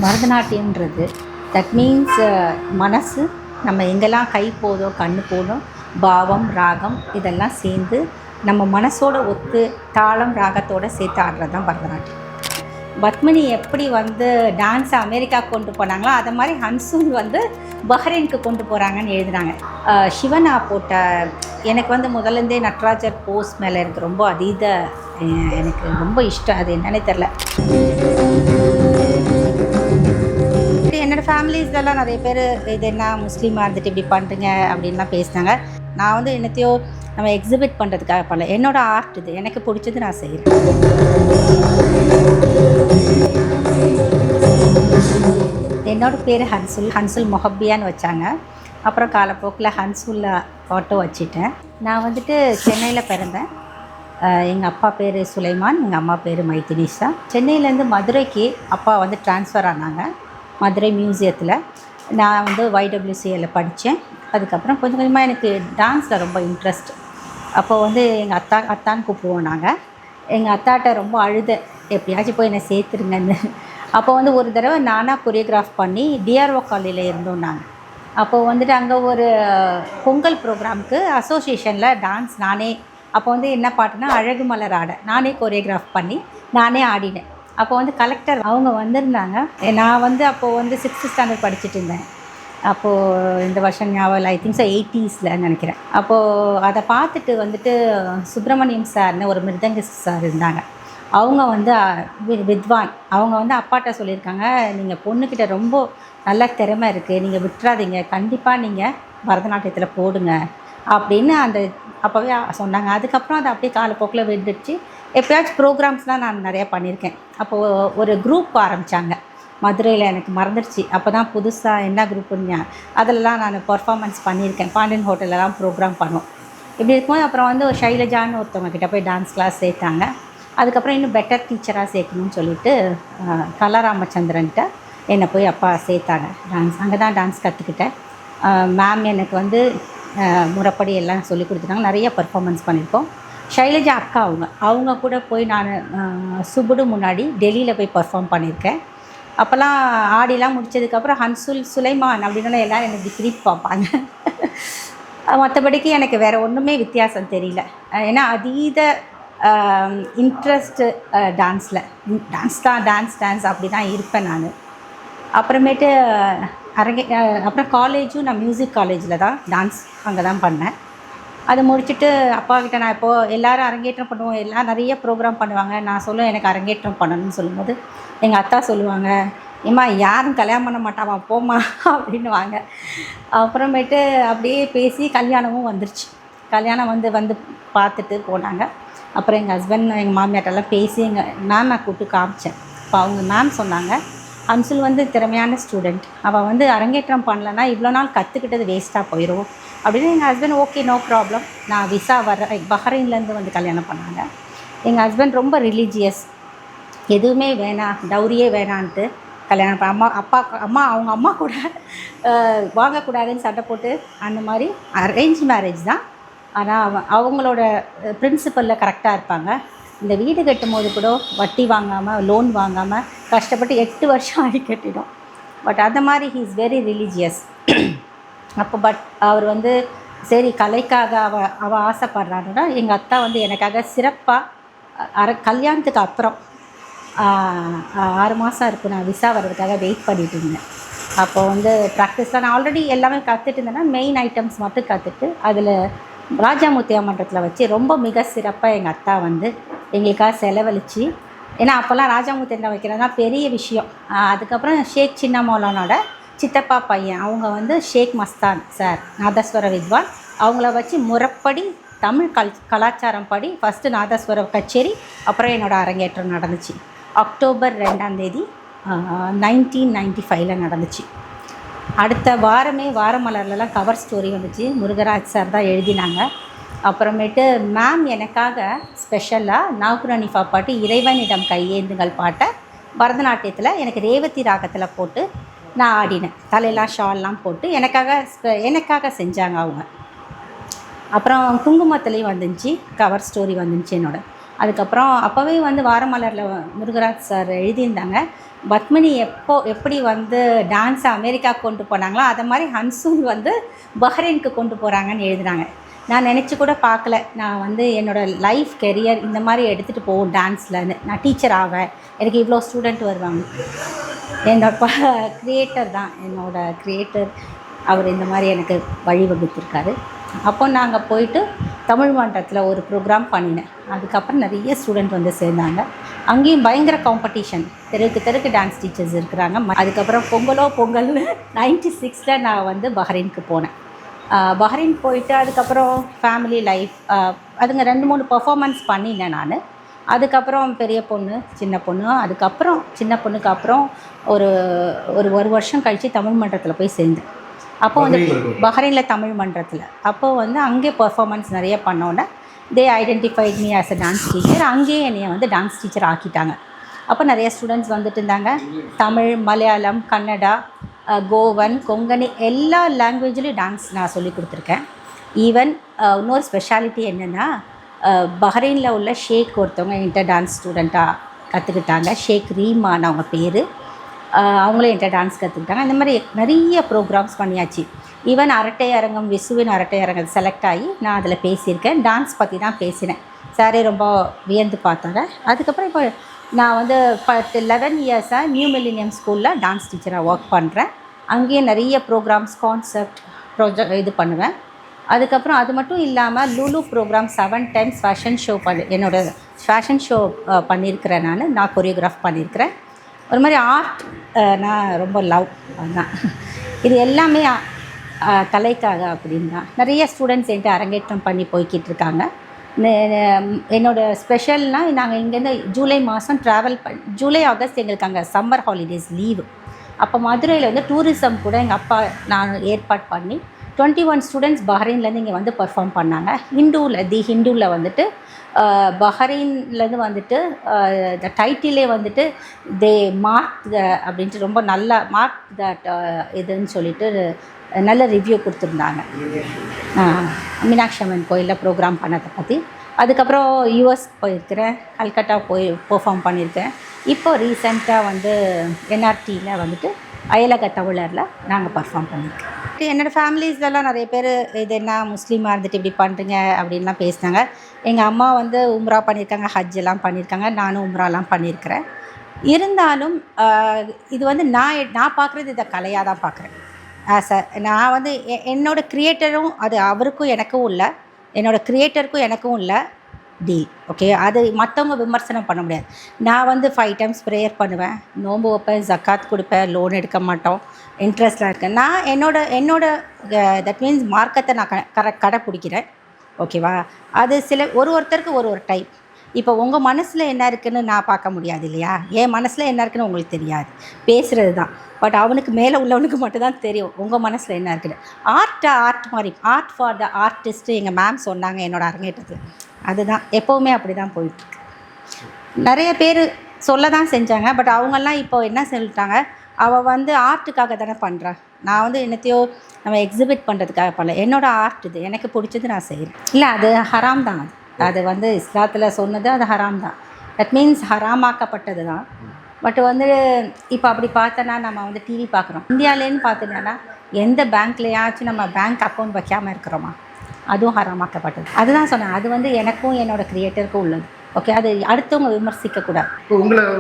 பரதநாட்டியம்ன்றது that means மனசு நம்ம எங்கெல்லாம் கை போதோ கண்ணு போதோ பாவம் ராகம் இதெல்லாம் சேர்ந்து நம்ம மனசோட ஒத்து தாளம் ராகத்தோடு சேர்த்து ஆடுறது தான் பரதநாட்டியம். பத்மினி எப்படி வந்து டான்ஸை அமெரிக்கா கொண்டு போனாங்களோ அதை மாதிரி ஹன்சூல் வந்து பஹ்ரைனுக்கு கொண்டு போகிறாங்கன்னு எழுதுனாங்க. சிவனா போட்ட எனக்கு வந்து முதலேருந்தே நட்ராஜர் போஸ் மேலே எனக்கு ரொம்ப அதீத எனக்கு ரொம்ப இஷ்டம். அது என்னன்னே தெரில. என்னோடய ஃபேமிலிஸ்லாம் நிறைய பேர் இது என்ன முஸ்லீமாக இருந்துட்டு இப்படி பண்ணுறீங்க அப்படின்லாம் பேசினாங்க. நான் வந்து என்னத்தையோ நம்ம எக்ஸிபிட் பண்ணுறதுக்காக பண்ணல. என்னோடய ஆர்ட் இது, எனக்கு பிடிச்சது நான் செய்கிறேன். என்னோடய பேர் ஹன்சுல் மொஹப்பியான்னு வச்சாங்க. அப்புறம் காலப்போக்கில் ஹன்சுல்ல ஆட்டோ வச்சுட்டேன். நான் வந்துட்டு சென்னையில் பிறந்தேன். எங்கள் அப்பா பேர் சுலைமான், எங்கள் அம்மா பேர் மைத்தினிஷா. சென்னையிலேருந்து மதுரைக்கு அப்பா வந்து ட்ரான்ஸ்ஃபர் ஆனாங்க. மதுரை மியூசியத்தில் நான் வந்து YWCAல படித்தேன். அதுக்கப்புறம் கொஞ்சம் கொஞ்சமாக எனக்கு டான்ஸில் ரொம்ப இன்ட்ரெஸ்ட். அப்போது வந்து எங்கள் அத்தான்னு கூப்பிடுவோம் நாங்கள். எங்கள் அத்தாட்ட ரொம்ப அழுத, எப்படியாச்சும் போய் என்னை சேர்த்துருங்கன்னு. அப்போ வந்து ஒரு தடவை நானாக கொரியோகிராஃப் பண்ணி DRO காலேஜில் இருந்தோம் நாங்கள். அப்போது வந்துட்டு அங்கே ஒரு பொங்கல் ப்ரோக்ராமுக்கு அசோசியேஷனில் டான்ஸ் நானே, அப்போ வந்து என்ன பாட்டுனா அழகு மலர் ஆட நானே கொரியோகிராஃப் பண்ணி நானே ஆடினேன். அப்போ வந்து கலெக்டர் அவங்க வந்திருந்தாங்க. நான் வந்து அப்போது வந்து 6th ஸ்டாண்டர்ட் படிச்சுட்டு இருந்தேன். அப்போது இந்த வருஷம் ஞாபகம் ஐ திங்க் 80s நினைக்கிறேன். அப்போது அதை பார்த்துட்டு வந்துட்டு சுப்பிரமணியம் சார்னு ஒரு மிருதங்கிஸ்ட் சார் இருந்தாங்க. அவங்க வந்து வித்வான். அவங்க வந்து அப்பாட்ட சொல்லியிருக்காங்க, நீங்கள் பொண்ணுக்கிட்ட ரொம்ப நல்ல திறமை இருக்குது, நீங்கள் விட்டுறாதீங்க, கண்டிப்பாக நீங்கள் பரதநாட்டியத்தில் போடுங்க அப்படின்னு அந்த அப்போவே சொன்னாங்க. அதுக்கப்புறம் அதை அப்படியே காலப்போக்கில் விட்டுடுச்சு. எப்போயாச்சும் ப்ரோக்ராம்ஸ்லாம் நான் நிறையா பண்ணியிருக்கேன். அப்போது ஒரு குரூப் ஆரம்பித்தாங்க மதுரையில், எனக்கு மறந்துடுச்சு. அப்போ தான் புதுசாக என்ன குரூப்புன்னு அதிலலாம் நான் பர்ஃபார்மன்ஸ் பண்ணியிருக்கேன். பாண்டியன் ஹோட்டலெலாம் ப்ரோக்ராம் பண்ணோம். இப்படி இருக்கும்போது அப்புறம் வந்து ஒரு ஷைலஜான்னு ஒருத்தவங்க கிட்டே போய் டான்ஸ் கிளாஸ் சேர்த்தாங்க. அதுக்கப்புறம் இன்னும் பெட்டர் டீச்சராக சேர்க்கணும்னு சொல்லிட்டு கலாராமச்சந்திரன்ட்ட என்னை போய் அப்பா சேர்த்தாங்க டான்ஸ். அங்கே தான் டான்ஸ் கற்றுக்கிட்டேன். மேம் எனக்கு வந்து முறைப்படி எல்லாம் சொல்லி கொடுத்துட்டாங்க. நிறைய பர்ஃபார்மன்ஸ் பண்ணியிருக்கோம். ஷைலஜா அக்கா அவங்க கூட போய் நான் சுபுடு முன்னாடி டெல்லியில் போய் பர்ஃபார்ம் பண்ணியிருக்கேன். அப்போல்லாம் ஆடிலாம் முடித்ததுக்கப்புறம் ஹன்சுல் சுலைமான் அப்படின்னா எல்லோரும் எனக்கு திருப்பி பார்ப்பாங்க. மற்றபடிக்கு எனக்கு வேறு ஒன்றுமே வித்தியாசம் தெரியல. ஏன்னா அதீத இன்ட்ரெஸ்ட்டு டான்ஸில் டான்ஸ் அப்படி தான் இருப்பேன் நான். அப்புறமேட்டு அப்புறம் காலேஜும் நான் மியூசிக் காலேஜில் தான் டான்ஸ் அங்கே தான் பண்ணேன். அதை முடிச்சுட்டு அப்பாக்கிட்ட நான் இப்போது எல்லோரும் அரங்கேற்றம் பண்ணுவோம், எல்லாம் நிறைய ப்ரோக்ராம் பண்ணுவாங்க. நான் சொல்லுவேன் எனக்கு அரங்கேற்றம் பண்ணணும்னு சொல்லும்போது எங்கள் அத்தா சொல்லுவாங்க, ஏம்மா யாரும் கல்யாணம் பண்ண மாட்டாமா போம்மா அப்படின்னுவாங்க. அப்புறமேட்டு அப்படியே பேசி கல்யாணமும் வந்துருச்சு. கல்யாணம் வந்து பார்த்துட்டு போனாங்க. அப்புறம் எங்கள் ஹஸ்பண்ட் எங்கள் மாமியார்ட்டெல்லாம் பேசி எங்கள் மேம் நான் கூப்பிட்டு காமிச்சேன். இப்போ அவங்க மேம் சொன்னாங்க, ஹன்சுல் வந்து திறமையான ஸ்டூடெண்ட், அவள் வந்து அரங்கேற்றம் பண்ணலன்னா இவ்வளோ நாள் கற்றுக்கிட்டது வேஸ்ட்டாக போயிடும் அப்படின்னு. எங்கள் ஹஸ்பண்ட் ஓகே நோ ப்ராப்ளம், நான் விசா பஹ்ரைன்லேருந்து வந்து கல்யாணம் பண்ணாங்க. எங்கள் ஹஸ்பண்ட் ரொம்ப ரிலீஜியஸ், எதுவுமே வேணாம் டௌரியே வேணான்ட்டு கல்யாணம் அவங்க அம்மா கூட வாங்கக்கூடாதுன்னு சட்டை போட்டு அந்த மாதிரி அரேஞ்ச் மேரேஜ் தான். ஆனால் அவங்களோட பிரின்சிபலில் கரெக்டாக இருப்பாங்க. இந்த வீடு கட்டும் போது கூட வட்டி வாங்காமல் லோன் வாங்காமல் கஷ்டப்பட்டு 8 வருஷம் ஆகி கட்டிடும். பட் அந்த மாதிரி ஹீ இஸ் வெரி ரிலீஜியஸ். அப்போ அவர் வந்து சரி கலைக்காக அவள் ஆசைப்படுறான்னா எங்கள் அத்தா வந்து எனக்காக சிறப்பாக கல்யாணத்துக்கு அப்புறம் 6 மாதம் இருக்குது நான் விசா வர்றதுக்காக வெயிட் பண்ணிட்டு இருந்தேன். அப்போ வந்து ப்ராக்டிஸில் நான் ஆல்ரெடி எல்லாமே கற்றுட்டு இருந்தேன்னா மெயின் ஐட்டம்ஸ் மட்டும் கற்றுட்டு அதில் ராஜாமுத்தியா மன்றத்தில் வச்சு ரொம்ப மிக சிறப்பாக எங்கள் அத்தா வந்து எங்களுக்காக செலவழித்து, ஏன்னா அப்போல்லாம் ராஜாமுத்தியா வைக்கிறதுனா பெரிய விஷயம். அதுக்கப்புறம் ஷேக் சின்ன மௌலானோட சித்தப்பா பையன் அவங்க வந்து ஷேக் மஸ்தான் சார் நாதஸ்வர வித்வான், அவங்கள வச்சு முறைப்படி தமிழ் கலாச்சாரம் படி ஃபஸ்ட்டு நாதஸ்வர கச்சேரி, அப்புறம் என்னோடய அரங்கேற்றம் நடந்துச்சு. அக்டோபர் 2 1995 நடந்துச்சு. அடுத்த வாரமே வாரமலர்லாம் கவர் ஸ்டோரி வந்துச்சு. முருகராஜ் சார் தான் எழுதினாங்க. அப்புறமேட்டு மேம் எனக்காக ஸ்பெஷலாக நாகுரனிஃபா பாட்டு இறைவனிடம் கையேந்துங்கள் பாட்டை பரதநாட்டியத்தில் எனக்கு ரேவதி ராகத்தில் போட்டு நான் ஆடினேன். தலையெல்லாம் ஷால்லாம் போட்டு எனக்காக செஞ்சாங்க அவங்க. அப்புறம் குங்குமத்துலேயும் வந்துச்சு கவர் ஸ்டோரி வந்துச்சு என்னோட. அதுக்கப்புறம் அப்போவே வந்து வாரமலரில் முருகராஜ் சார் எழுதியிருந்தாங்க, பத்மினி எப்படி வந்து டான்ஸை அமெரிக்கா கொண்டு போனாங்களோ அதை மாதிரி ஹன்சூல் வந்து பஹ்ரைனுக்கு கொண்டு போகிறாங்கன்னு எழுதுனாங்க. நான் நினச்சி கூட பார்க்கல, நான் வந்து என்னோடய லைஃப் கெரியர் இந்த மாதிரி எடுத்துகிட்டு போவோம் டான்ஸ்லன்னு. நான் டீச்சர் ஆவேன், எனக்கு இவ்வளோ ஸ்டூடெண்ட் வருவாங்க. என்னோட க்ரியேட்டர் தான், என்னோடய க்ரியேட்டர் அவர் இந்த மாதிரி எனக்கு வழிவகுத்திருக்காரு. அப்போ நாங்கள் போயிட்டு தமிழ் மன்றத்தில் ஒரு ப்ரோக்ராம் பண்ணினேன். அதுக்கப்புறம் நிறைய ஸ்டூடெண்ட் வந்து சேர்ந்தாங்க. அங்கேயும் பயங்கர காம்படிஷன், தெருக்கு டான்ஸ் டீச்சர்ஸ் இருக்கிறாங்க. அதுக்கப்புறம் பொங்கல்னு 96 நான் வந்து பஹ்ரைனுக்கு போனேன். பஹ்ரைன் போயிட்டு அதுக்கப்புறம் ஃபேமிலி லைஃப் அதுங்க 2-3 பர்ஃபார்மன்ஸ் பண்ணினேன் நான். அதுக்கப்புறம் பெரிய பொண்ணு, சின்ன பொண்ணு, அதுக்கப்புறம் சின்ன பொண்ணுக்கு அப்புறம் ஒரு வருஷம் கழித்து தமிழ் மன்றத்தில் போய் சேர்ந்தேன். அப்போ வந்து பஹ்ரைனில் தமிழ் மன்றத்தில் அப்போ வந்து அங்கே பர்ஃபார்மன்ஸ் நிறைய பண்ணோன்னே they identified me as a dance teacher. அங்கேயே என்னை வந்து டான்ஸ் டீச்சர் ஆக்கிட்டாங்க. அப்போ நிறைய ஸ்டூடெண்ட்ஸ் வந்துட்டு இருந்தாங்க. தமிழ், மலையாளம், கன்னடா, கோவன், கொங்கணி எல்லா லாங்குவேஜ்லேயும் டான்ஸ் நான் சொல்லி கொடுத்துருக்கேன். ஈவன் இன்னொரு ஸ்பெஷாலிட்டி என்னென்னா, பஹ்ரைனில் உள்ள ஷேக் ஒருத்தவங்க என்கிட்ட டான்ஸ் ஸ்டூடெண்ட்டாக கற்றுக்கிட்டாங்க. ஷேக் ரீமான் அவங்க பேர். அவங்களும் என்கிட்ட டான்ஸ் கற்றுக்கிட்டாங்க. இந்த மாதிரி நிறைய ப்ரோக்ராம்ஸ் பண்ணியாச்சு. ஈவன் அரட்டை அரங்கம், விசுவின் அரட்டை அரங்கம் செலக்ட் ஆகி நான் அதில் பேசியிருக்கேன். டான்ஸ் பற்றி தான் பேசினேன். சாரே ரொம்ப வியந்து பார்த்தாங்க. அதுக்கப்புறம் இப்போ நான் வந்து 11 இயர்ஸாக நியூ மில்லினியம் ஸ்கூலில் டான்ஸ் டீச்சராக ஒர்க் பண்ணுறேன். அங்கேயே நிறைய ப்ரோக்ராம்ஸ், கான்செப்ட் இது பண்ணுவேன். அதுக்கப்புறம் அது மட்டும் இல்லாமல் Lulu program 7 times fashion show என்னோடய ஃபேஷன் ஷோ பண்ணியிருக்கிறேன். நான் கொரியோகிராஃப் பண்ணியிருக்கிறேன். ஒரு மாதிரி ஆர்ட் நான் ரொம்ப லவ் தான். இது எல்லாமே கலைக்காக அப்படின்னா நிறைய ஸ்டூடெண்ட்ஸ் என்கிட்ட அரங்கேற்றம் பண்ணி போய்கிட்டு இருக்காங்க. என்னோடய ஸ்பெஷல்னால், நாங்கள் இங்கேருந்து ஜூலை மாதம் ட்ராவல் ஜூலை ஆகஸ்ட் எங்களுக்கு அங்கே சம்மர் ஹாலிடேஸ் லீவு. அப்போ மதுரையில் வந்து டூரிசம் கூட எங்கள் அப்பா நான் ஏற்பாடு பண்ணி 21 ஸ்டூடெண்ட்ஸ் பஹ்ரைன்லேருந்து இங்கே வந்து பர்ஃபார்ம் பண்ணாங்க. ஹிந்துவில் வந்துட்டு பஹ்ரைன்லேருந்து வந்துட்டு த டைட்டிலே வந்துட்டு தே மார்க் த அப்படின்ட்டு ரொம்ப நல்லா மார்க் தட் இதுன்னு சொல்லிட்டு நல்ல ரிவ்யூ கொடுத்துருந்தாங்க. மீனாட்சி அம்மன் கோயிலில் ப்ரோக்ராம் பண்ணதை பற்றி. அதுக்கப்புறம் யூஎஸ் போயிருக்கிறேன், கல்கட்டா போய் பெர்ஃபார்ம் பண்ணியிருக்கேன். இப்போ ரீசெண்டாக வந்து என்ஆர்டியில் வந்துட்டு அயலக தமிழரில் நாங்கள் பர்ஃபார்ம் பண்ணியிருக்கோம். என்னோடய ஃபேமிலிஸ்லலாம் நிறைய பேர் இது என்ன முஸ்லீமாக இருந்துட்டு இப்படி பண்ணுறீங்க அப்படின்லாம் பேசினாங்க. எங்கள் அம்மா வந்து உம்ரா பண்ணியிருக்காங்க, ஹஜ் எல்லாம் பண்ணியிருக்காங்க. நானும் உம்ராலாம் பண்ணியிருக்கிறேன். இருந்தாலும் இது வந்து நான் பார்க்குறது இதை கலையாக தான் பார்க்குறேன். நான் வந்து என்னோடய க்ரியேட்டரும் அது அவருக்கும் எனக்கும் இல்லை, என்னோடய க்ரியேட்டருக்கும் எனக்கும் இல்லை டீல். ஓகே, அது மற்றவங்க விமர்சனம் பண்ண முடியாது. நான் வந்து 5 times ப்ரேயர் பண்ணுவேன், நோன்பு வைப்பேன், ஜக்காத் கொடுப்பேன், லோன் எடுக்க மாட்டோம், இன்ட்ரெஸ்ட்லாம் இருக்கேன். நான் என்னோட தட் மீன்ஸ் மார்க்கத்தை நான் கடைப்பிடிக்கிறேன். ஓகேவா? அது ஒருத்தருக்கு ஒரு டைப். இப்போ உங்கள் மனசில் என்ன இருக்குதுன்னு நான் பார்க்க முடியாது இல்லையா? என் மனசில் என்ன இருக்குதுன்னு உங்களுக்கு தெரியாது, பேசுகிறது தான். பட் அவனுக்கு மேலே உள்ளவனுக்கு மட்டும்தான் தெரியும் உங்கள் மனசில் என்ன இருக்குது. ஆர்ட் மாதிரி, ஆர்ட் ஃபார் த ஆர்டிஸ்ட்டு எங்கள் மேம் சொன்னாங்க என்னோடய அரங்கேற்றத்தில். அதுதான் எப்போவுமே அப்படி தான் போயிட்டுருக்கு. நிறைய பேர் சொல்ல தான் செஞ்சாங்க. பட் அவங்கெல்லாம் இப்போ என்ன சொல்லிட்டாங்க, அவள் வந்து ஆர்ட்டுக்காக தானே பண்ணுறா, நான் வந்து என்னத்தையோ நம்ம எக்ஸிபிட் பண்ணுறதுக்காக பண்ணல, என்னோடய ஆர்ட் இது, எனக்கு பிடிச்சது நான் செய்கிறேன். இல்லை, அது ஹராம் தான். அது வந்து இஸ்லாத்தில் சொன்னது அது ஹராம் தான். தட் மீன்ஸ் ஹராமாக்கப்பட்டது தான். பட் வந்து இப்போ அப்படி பார்த்தோன்னா நம்ம வந்து டிவி பார்க்குறோம். இந்தியாவிலேன்னு பார்த்தீங்கன்னா எந்த பேங்க்லையாச்சும் நம்ம பேங்க் அக்கௌண்ட் வைக்காமல் இருக்கிறோமா? அதுவும் ஹராமாக்கப்பட்டது. அதுதான் சொன்னேன், அது வந்து எனக்கும் என்னோடய க்ரியேட்டருக்கும் உள்ளது. ஓகே, அது அடுத்தவங்க விமர்சிக்கக்கூடாது.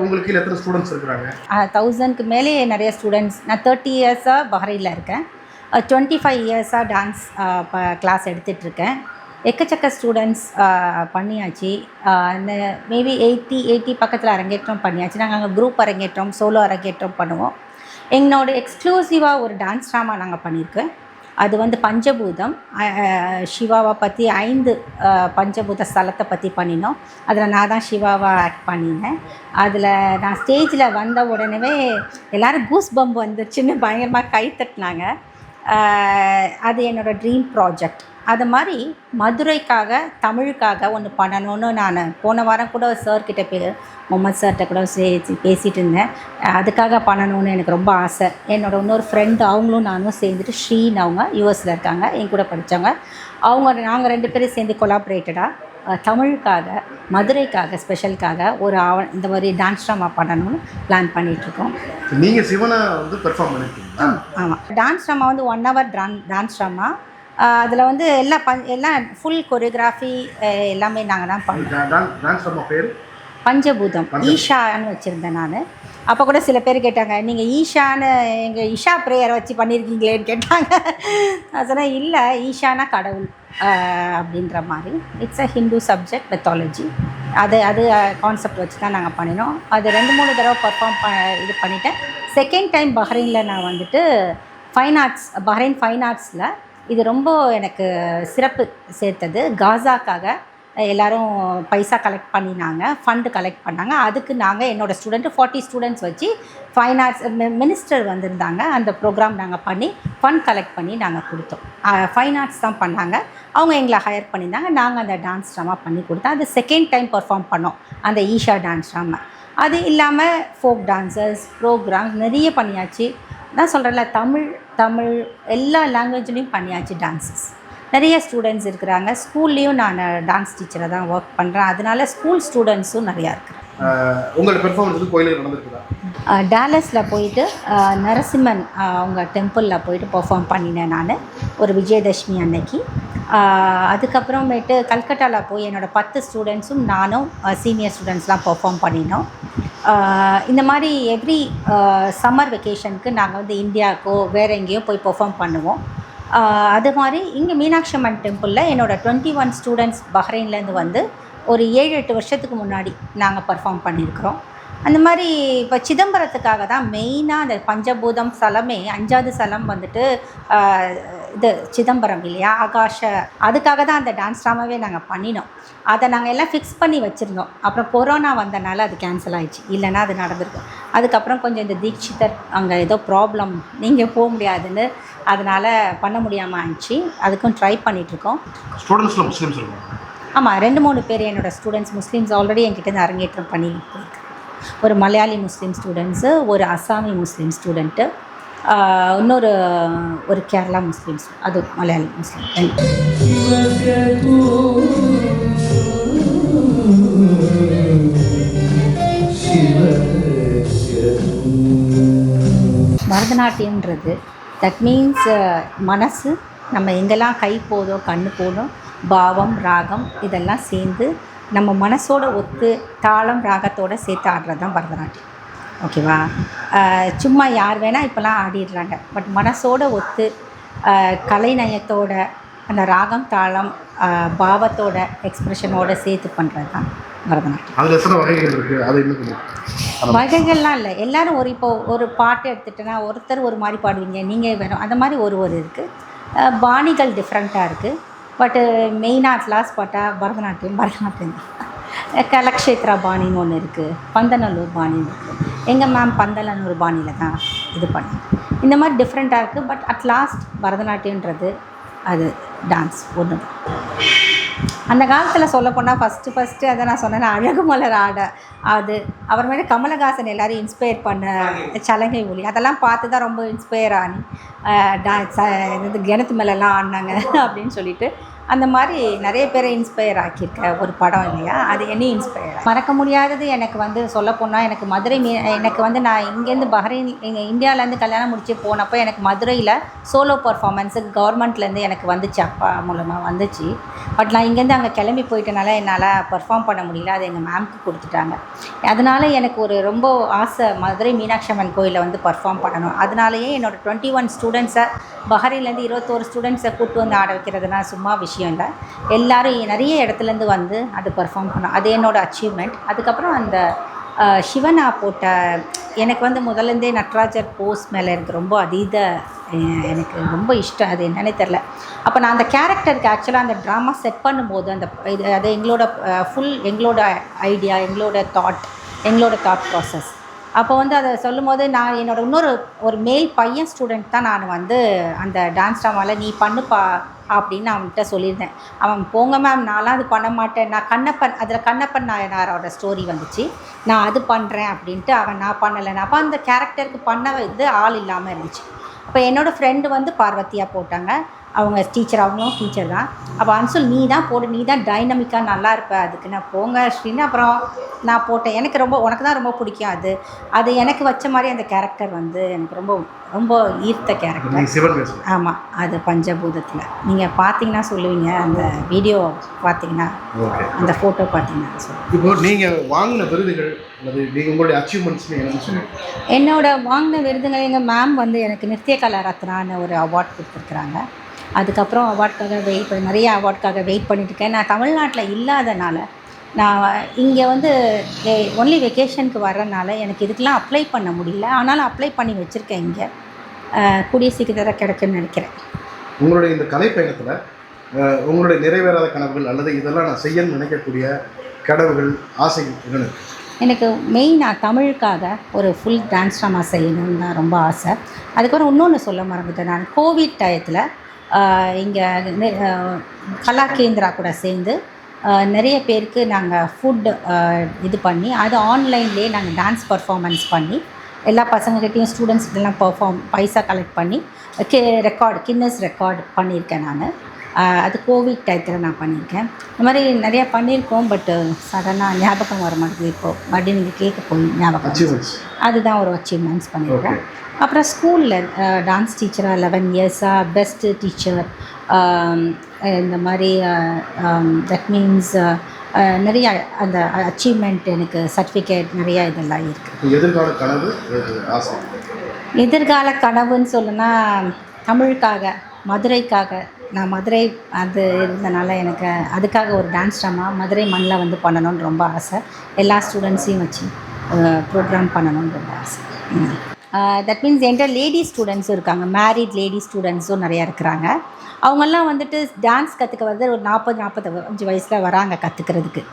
உங்களுக்கு எத்தனை ஸ்டூடெண்ட்ஸ் இருக்கிறாங்க? 1000க்கு மேலே நிறைய ஸ்டூடெண்ட்ஸ். நான் 30 இயர்ஸாக பஹ்ரைனில் இருக்கேன். 25 இயர்ஸாக டான்ஸ் கிளாஸ் எடுத்துகிட்ருக்கேன். எக்கச்சக்க ஸ்டூடெண்ட்ஸ் பண்ணியாச்சு. மேபி 80 பக்கத்தில் அரங்கேற்றம் பண்ணியாச்சு. நாங்கள் அங்கே குரூப் அரங்கேற்றம், சோலோ அரங்கேற்றம் பண்ணுவோம். எங்களோட எக்ஸ்க்ளூசிவாக ஒரு டான்ஸ் ட்ராமா நாங்கள் பண்ணியிருக்கேன். அது வந்து பஞ்சபூதம், சிவாவை பற்றி 5 பஞ்சபூத ஸ்தலத்தை பற்றி பண்ணினோம். அதில் நான் தான் சிவாவை ஆக்ட் பண்ணினேன். அதில் நான் ஸ்டேஜில் வந்த உடனே எல்லோரும் கூஸ் பம்ப் வந்துருச்சுன்னு பயங்கரமாக கை தட்டினாங்க. அது என்னோடய ட்ரீம் ப்ராஜெக்ட். அது மாதிரி மதுரைக்காக, தமிழுக்காக ஒன்று பண்ணணும்னு நான் போன வாரம் கூட சார்கிட்ட முகமது சார்கிட்ட கூட பேசிகிட்டு இருந்தேன். அதுக்காக பண்ணணும்னு எனக்கு ரொம்ப ஆசை. என்னோடய இன்னொரு ஃப்ரெண்டு, அவங்களும் நானும் சேர்ந்துட்டு, ஷீன், அவங்க யூஎஸில் இருக்காங்க, என் கூட படித்தவங்க. நாங்கள் 2 பேரும் சேர்ந்து கொலாபரேட்டடாக தமிழுக்காக, மதுரைக்காக ஸ்பெஷலுக்காக ஒரு இந்த மாதிரி டான்ஸ் ட்ராமா பண்ணணும்னு பிளான் பண்ணிகிட்ருக்கோம். நீங்கள் சிவனை வந்து பெர்ஃபார்ம் பண்ணியிருக்கீங்களா? ஆமாம். டான்ஸ் ட்ராமா வந்து 1 hour டான்ஸ் ட்ராமா. அதில் வந்து எல்லாம் ஃபுல் கொரியோகிராஃபி எல்லாமே நாங்கள் தான் பண்ணோம். டான்ஸ் ட்ராமா பேர் பஞ்சபூதம் ஈஷான்னு வச்சுருந்தேன் நான். அப்போ கூட சில பேர் கேட்டாங்க, நீங்கள் ஈஷான்னு எங்கள் இஷா ப்ரேயரை வச்சு பண்ணியிருக்கீங்களேன்னு கேட்டாங்க. நான் சொன்னேன், இல்லை, ஈஷானா கடவுள் அப்படின்ற மாதிரி. It's a Hindu subject methodology. அது கான்செப்ட் வச்சு தான் நாங்கள் பண்ணினோம். அது 2-3 தடவை இது பண்ணிட்டேன். செகண்ட் டைம் பஹ்ரைனில் நான் வந்துட்டு பஹ்ரைன் ஃபைன் ஆர்ட்ஸில் இது ரொம்ப எனக்கு சிறப்பு சேர்த்தது. காசாக்காக எல்லோரும் பைசா கலெக்ட் பண்ணினாங்க, ஃபண்டு கலெக்ட் பண்ணாங்க. அதுக்கு நாங்கள் என்னோடய 40 ஸ்டூடெண்ட்ஸ் வச்சு ஃபைன் ஆர்ட்ஸ் மினிஸ்டர் வந்திருந்தாங்க. அந்த ப்ரோக்ராம் நாங்கள் பண்ணி ஃபண்ட் கலெக்ட் பண்ணி நாங்கள் கொடுத்தோம். ஃபைன் ஆர்ட்ஸ் தான் பண்ணாங்க, அவங்க எங்களை ஹையர் பண்ணியிருந்தாங்க. நாங்கள் அந்த டான்ஸ் ட்ராமா பண்ணி கொடுத்தோம். அது செகண்ட் டைம் பர்ஃபார்ம் பண்ணோம், அந்த ஈஷா டான்ஸ் ட்ராமா. அது இல்லாமல் ஃபோக் டான்சர்ஸ் ப்ரோக்ராம் நிறைய பண்ணியாச்சு. நான் சொல்கிறேன்ல, தமிழ் எல்லா லாங்குவேஜ்லேயும் பண்ணியாச்சு டான்ஸஸ். நிறைய ஸ்டூடெண்ட்ஸ் இருக்கிறாங்க. ஸ்கூல்லேயும் நான் டான்ஸ் டீச்சராக தான் ஒர்க் பண்ணுறேன். அதனால ஸ்கூல் ஸ்டூடெண்ட்ஸும் நிறையா இருக்கிறாங்க. உங்களோட பெர்ஃபார்மன்ஸ் கோயிலில் நடந்திருக்குதா? டாலஸில் போயிட்டு நரசிம்மன் அவங்க டெம்பிளில் போயிட்டு பெர்ஃபார்ம் பண்ணினேன் நான், ஒரு விஜயதசமி அன்னைக்கு. அதுக்கப்புறமேட்டு கல்கட்டாவில் போய் என்னோடய 10 ஸ்டூடெண்ட்ஸும் நானும் சீனியர் ஸ்டூடெண்ட்ஸ்லாம் பெர்ஃபார்ம் பண்ணினோம். இந்த மாதிரி எவ்ரி சம்மர் வெக்கேஷனுக்கு நாங்கள் வந்து இந்தியாவுக்கோ வேறு எங்கேயோ போய் பெர்ஃபார்ம் பண்ணுவோம். அது மாதிரி இங்கே மீனாட்சி அம்மன் டெம்பிளில் என்னோடய 21 ஸ்டூடெண்ட்ஸ் பஹ்ரைன்லேருந்து வந்து ஒரு 7-8 வருஷத்துக்கு முன்னாடி நாங்கள் பர்ஃபார்ம் பண்ணியிருக்கிறோம். அந்த மாதிரி இப்போ சிதம்பரத்துக்காக தான் மெயினாக அந்த பஞ்சபூதம் ஸ்தலமே 5வது ஸ்தலம் வந்துட்டு இது சிதம்பரம் இல்லையா, அதுக்காக தான் அந்த டான்ஸ் ட்ராமாவே நாங்கள் பண்ணினோம். அதை நாங்கள் எல்லாம் ஃபிக்ஸ் பண்ணி வச்சுருந்தோம். அப்புறம் கொரோனா வந்தனால அது கேன்சல் ஆகிடுச்சு, இல்லைன்னா அது நடந்திருக்கும். அதுக்கப்புறம் கொஞ்சம் இந்த தீட்சிதர் அங்கே ஏதோ ப்ராப்ளம், நீங்கள் போக முடியாதுன்னு, அதனால் பண்ண முடியாமல் ஆயிடுச்சு. அதுக்கும் ட்ரை பண்ணிகிட்ருக்கோம். ஸ்டூடெண்ட்ஸில் முஸ்லீம்ஸ் இருக்காங்க? ஆமாம், 2-3 பேர் என்னோடய ஸ்டூடெண்ட்ஸ் முஸ்லீம்ஸ் ஆல்ரெடி என்கிட்ட அரங்கேற்றம் பண்ணி போயிருக்காங்க. ஒரு மலையாளி முஸ்லீம் ஸ்டூடெண்ட்ஸு, ஒரு அசாமி முஸ்லீம் ஸ்டூடெண்ட்டு, ஒரு கேரளா முஸ்லீம்ஸ், அது மலையாளி முஸ்லீம். பரதநாட்டியம்ன்றது தட் மீன்ஸ் மனசு நம்ம எங்கெல்லாம் கை போதோ கண்ணு போதோ பாவம் ராகம் இதெல்லாம் சேர்ந்து நம்ம மனசோட ஒத்து தாளம் ராகத்தோடு சேர்த்து ஆடுறது தான் பரதநாட்டியம். ஓகேவா? சும்மா யார் வேணால் இப்போலாம் ஆடிடுறாங்க. பட் மனசோட ஒத்து கலைநயத்தோட அந்த ராகம் தாளம் பாவத்தோட எக்ஸ்ப்ரெஷனோட சேர்த்து பண்ணுறது தான் பரதநாட்டியம். அதில் எத்தனை வகைகள் இருக்குது? அது என்ன வகைகள்லாம் இல்லை, எல்லோரும் ஒரு பாட்டு எடுத்துகிட்டோன்னா ஒருத்தர் ஒரு மாதிரி பாடுவீங்க, நீங்கள் வேணும், அந்த மாதிரி ஒரு இருக்குது. பாணிகள் டிஃப்ரெண்ட்டாக இருக்குது. பட்டு மெயினாக கிளாஸ் பார்த்தா பரதநாட்டியம் தான். கலக்ஷேத்ரா பாணின்னு ஒன்று இருக்குது, பந்தநல்லூர் பாணின்னு இருக்குது. எங்கள் மேம் பந்தநல்லூர் பாணியில் தான் இது பண்ணி இந்த மாதிரி டிஃப்ரெண்ட்டாக இருக்குது. பட் அட் லாஸ்ட் பரதநாட்டியன்றது அது டான்ஸ் ஒன்று தான். அந்த காலத்தில் சொல்லப்போனால் ஃபஸ்ட்டு அதை நான் சொன்னேன், அழகு மலர் அது அப்புறமேட்டு கமலஹாசன் எல்லோரும் இன்ஸ்பயர் பண்ண சலங்கை ஒலி அதெல்லாம் பார்த்து தான் ரொம்ப இன்ஸ்பயர் ஆனி இது கிணத்து மேலெல்லாம் ஆடினாங்க அப்படின்னு சொல்லிட்டு அந்த மாதிரி நிறைய பேரை இன்ஸ்பயர் ஆக்கியிருக்க ஒரு படம் இல்லையா, அது என்னையும் இன்ஸ்பயர். மறக்க முடியாதது எனக்கு வந்து சொல்லப்போனால் எனக்கு மதுரை எனக்கு வந்து நான் இங்கேருந்து பஹ்ரைன் இந்தியாவிலேருந்து கல்யாணம் முடிச்சு போனப்போ எனக்கு மதுரையில் சோலோ பர்ஃபார்மன்ஸு கவர்மெண்ட்லேருந்து எனக்கு வந்துச்சு, அப்பா மூலமாக வந்துச்சு. பட் நான் இங்கேருந்து அங்கே கிளம்பி போயிட்டனால என்னால் பர்ஃபார்ம் பண்ண முடியல, அது எங்கள் மேம்க்கு கொடுத்துட்டாங்க. அதனால் எனக்கு ஒரு ரொம்ப ஆசை மதுரை மீனாட்சி அம்மன் கோயிலில் வந்து பர்ஃபார்ம் பண்ணணும். அதனாலேயே என்னோடய 21 ஸ்டூடெண்ட்ஸை பஹ்ரைன்லேருந்து 21 ஸ்டூடெண்ட்ஸை கூப்பிட்டு வந்து ஆட வைக்கிறதுனா சும்மா விஷயம் இல்லை. எல்லோரும் நிறைய இடத்துலேருந்து வந்து அது பர்ஃபார்ம் பண்ணோம், அது என்னோடய அச்சீவ்மெண்ட். அதுக்கப்புறம் அந்த சிவனா போட்ட எனக்கு வந்து முதலேருந்தே நட்ராஜர் போஸ் மேலே எனக்கு ரொம்ப எனக்கு ரொம்ப இஷ்டம், அது என்னன்னே தெரில. அப்போ நான் அந்த கேரக்டருக்கு ஆக்சுவலாக அந்த ட்ராமா செட் பண்ணும்போது அந்த அது எங்களோட எங்களோட ஐடியா, எங்களோட தாட் ப்ராசஸ். அப்போ வந்து அதை சொல்லும் போது நான் என்னோடய ஒரு மேல் பையன் ஸ்டூடெண்ட் தான் நான் வந்து அந்த டான்ஸ் ட்ராமாவில் நீ பண்ணுப்பா அப்படின்னு அவன்கிட்ட சொல்லியிருந்தேன். அவன் போங்க மேம் நான்லாம் அது பண்ண மாட்டேன், நான் கண்ணப்பன் நாயனாரோட ஸ்டோரி வந்துச்சு, நான் அது பண்ணுறேன் அப்படின்ட்டு நான் பண்ணலைன்னு. அப்போ அந்த கேரக்டருக்கு பண்ண ஆள் இல்லாமல் இருந்துச்சு. அப்போ என்னோடய ஃப்ரெண்டு வந்து பார்வதியாக போட்டாங்க. அவங்க டீச்சர், அவங்களும் டீச்சர் தான். அப்போ அன்சுல் நீ தான் போடு, நீ தான் டைனமிக்காக நல்லா இருப்ப, அதுக்கு நான் போங்க ஸ்ரீன்னு அப்புறம் நான் போட்டேன். எனக்கு ரொம்ப உனக்கு தான் ரொம்ப பிடிக்கும் அது எனக்கு வச்ச மாதிரி அந்த கேரக்டர் வந்து எனக்கு ரொம்ப ரொம்ப ஈர்த்த கேரக்டர். சிவன் பேசுகிறேன். ஆமாம், அது பஞ்சபூதத்தில் நீங்கள் பார்த்தீங்கன்னா சொல்லுவீங்க. அந்த வீடியோ பார்த்தீங்கன்னா, அந்த ஃபோட்டோ பார்த்தீங்கன்னா சொல்லுங்கள். இப்போ நீங்கள் வாங்கின விருதுகள் அல்லது நீங்கள் உங்களுடைய அச்சீவ்மெண்ட்ஸ்னு என்னன்னு சொல்லுங்கள். என்னோட வாங்கின விருதுகள் எங்கள் மேம் வந்து எனக்கு நித்திய கலா ரத்னான்னு ஒரு அவார்ட் கொடுத்துருக்குறாங்க. அதுக்கப்புறம் அவார்டுக்காக நிறைய அவார்டுக்காக வெயிட் பண்ணிட்டுருக்கேன். நான் தமிழ்நாட்டில் இல்லாதனால, நான் இங்கே வந்து ஒன்லி வெக்கேஷனுக்கு வர்றதுனால எனக்கு இதுக்கெலாம் அப்ளை பண்ண முடியல. ஆனாலும் அப்ளை பண்ணி வச்சுருக்கேன். இங்கே கூடிய சீக்கிரத்தில் கிடைக்கும்னு நினைக்கிறேன். உங்களுடைய இந்த கலை பயணத்தில் உங்களுடைய நிறைவேறாத கனவுகள் அல்லது இதெல்லாம் நான் செய்யணும்னு நினைக்கக்கூடிய கனவுகள், ஆசைகள் என்னென்ன? எனக்கு மெயினாக தமிழுக்காக ஒரு ஃபுல் டான்ஸ் ட்ராமா செய்யணும்னு தான் ரொம்ப ஆசை. அதுக்கப்புறம் இன்னொன்று சொல்ல மறந்துட்டேன். நான் கோவிட் டயத்தில் இங்கே கலா கேந்திரா கூட சேர்ந்து நிறைய பேருக்கு நாங்கள் ஃபுட் இது பண்ணி அது ஆன்லைன்லேயே நாங்கள் டான்ஸ் பர்ஃபார்மன்ஸ் பண்ணி எல்லா பசங்கக்கிட்டேயும் ஸ்டூடெண்ட்ஸ்கிட்டலாம் பைசா கலெக்ட் பண்ணி கின்னஸ் ரெக்கார்டு பண்ணியிருக்கேன் நான். அது கோவிட் டயத்தில் நான் பண்ணியிருக்கேன். இந்த மாதிரி நிறையா பண்ணியிருக்கோம். பட்டு சடனாக ஞாபகம் வர மாட்டேங்குது. இப்போது மறுபடியும் நீங்கள் கேட்க போய் ஞாபகம், அதுதான் ஒரு அச்சீவ்மெண்ட்ஸ் பண்ணியிருக்கேன். அப்புறம் ஸ்கூலில் டான்ஸ் டீச்சராக 11 இயர்ஸாக பெஸ்ட்டு டீச்சர், இந்த மாதிரி தட் மீன்ஸ் நிறைய அந்த அச்சீவ்மெண்ட் எனக்கு சர்டிஃபிகேட் நிறையா இதெல்லாம் இருக்குது. எதிர்கால கனவு, ஆசை? எதிர்கால கனவுன்னு சொல்லுன்னா தமிழுக்காக, மதுரைக்காக. நான் மதுரை அது இருந்தனால எனக்கு அதுக்காக ஒரு டான்ஸ் ட்ராமா மதுரை மண்ணில் வந்து பண்ணணும்னு ரொம்ப ஆசை. எல்லா ஸ்டூடெண்ட்ஸையும் வச்சு ப்ரோக்ராம் பண்ணணும்னு ரொம்ப ஆசை. தட் மீன்ஸ் என்கிட்ட லேடி ஸ்டூடெண்ட்ஸும் இருக்காங்க, மேரிட் லேடி ஸ்டூடெண்ட்ஸும் நிறையா இருக்கிறாங்க. அவங்கெல்லாம் வந்துட்டு டான்ஸ் கற்றுக்க வந்து ஒரு 40-45 வயசில் வராங்க கற்றுக்கிறதுக்கு.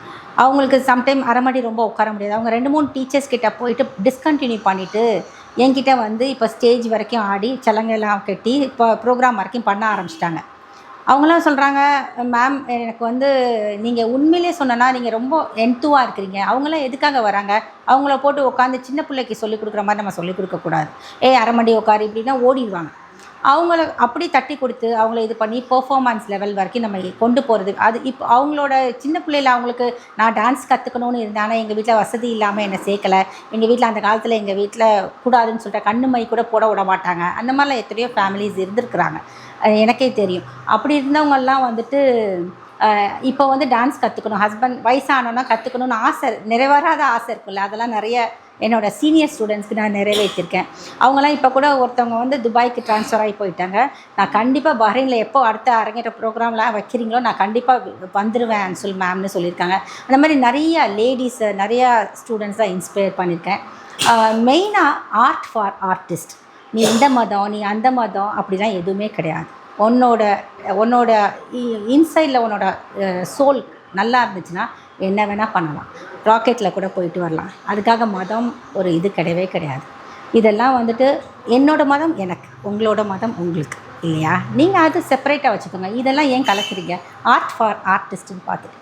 அவங்களுக்கு சம்டைம் அரைமடி ரொம்ப உட்கார முடியாது. அவங்க 2-3 டீச்சர்ஸ் கிட்ட போயிட்டு டிஸ்கண்டினியூ பண்ணிவிட்டு என்கிட்ட வந்து இப்போ ஸ்டேஜ் வரைக்கும் ஆடி சலங்கையெல்லாம் கட்டி இப்போ ப்ரோக்ராம் வரைக்கும் பண்ண ஆரம்பிச்சிட்டாங்க. அவங்களாம் சொல்கிறாங்க, மேம் எனக்கு வந்து நீங்கள் உண்மையிலே சொன்னனா நீங்கள் ரொம்ப என்த்துவாக இருக்கிறீங்க. அவங்களாம் எதுக்காக வராங்க? அவங்கள போட்டு உட்காந்து சின்ன பிள்ளைக்கு சொல்லிக் கொடுக்குற மாதிரி நம்ம சொல்லிக் கொடுக்கக்கூடாது. அரைமடி உட்காரு இப்படின்னா ஓடிடுவாங்க. அவங்கள அப்படி தட்டி கொடுத்து அவங்கள இது பண்ணி பெர்ஃபார்மன்ஸ் லெவல் வரைக்கும் நம்ம கொண்டு போகிறது. அது இப்போ அவங்களோட சின்ன பிள்ளையில் அவங்களுக்கு நான் டான்ஸ் கற்றுக்கணும்னு இருந்தேன். ஆனால் எங்கள் வீட்டில் வசதி இல்லாமல் என்னை சேர்க்கலை. எங்கள் வீட்டில் அந்த காலத்தில் எங்கள் வீட்டில் கூடாதுன்னு சொல்லிட்டு கண்ணு மை கூட போட விட மாட்டாங்க. அந்த மாதிரிலாம் எத்தனையோ ஃபேமிலிஸ் இருந்திருக்கிறாங்க, எனக்கே தெரியும். அப்படி இருந்தவங்கெல்லாம் வந்துட்டு இப்போ வந்து டான்ஸ் கற்றுக்கணும், ஹஸ்பண்ட் வயசானோன்னா கற்றுக்கணும்னு ஆசை, நிறைவேறாத ஆசை இருக்குல்ல, அதெல்லாம் நிறைய என்னோடய சீனியர் ஸ்டூடெண்ட்ஸ்க்கு நான் நிறைவேற்றிருக்கேன். அவங்களாம் இப்போ கூட ஒருத்தவங்க வந்து துபாய்க்கு ட்ரான்ஸ்ஃபர் ஆகி போயிட்டாங்க. நான் கண்டிப்பாக பஹ்ரைனில் எப்போ அடுத்த அரங்கேற்ற ப்ரோக்ராம்லாம் வைக்கிறீங்களோ நான் கண்டிப்பாக வந்துடுவேன் அன்சுல் மேம்னு சொல்லியிருக்காங்க. அந்த மாதிரி நிறையா லேடிஸை நிறையா ஸ்டூடெண்ட்ஸ் தான் இன்ஸ்பயர் பண்ணியிருக்கேன். மெயினாக ஆர்ட் ஃபார் ஆர்டிஸ்ட். நீ இந்த மதம், நீ அந்த மதம் அப்படிலாம் எதுவுமே கிடையாது. உன்னோட இன்சைடில் உன்னோட சோல் நல்லா இருந்துச்சுன்னா என்ன வேணால் பண்ணலாம். ராக்கெட்டில் கூட போயிட்டு வரலாம். அதுக்காக மதம் ஒரு இது கிடையவே கிடையாது. இதெல்லாம் வந்துட்டு என்னோட மதம் எனக்கு, உங்களோட மதம் உங்களுக்கு இல்லையா? நீங்கள் அது செப்பரேட்டாக வச்சுக்கோங்க. இதெல்லாம் ஏன் கலக்குறீங்க? ஆர்ட் ஃபார் ஆர்டிஸ்ட்டுன்னு பார்த்துட்டு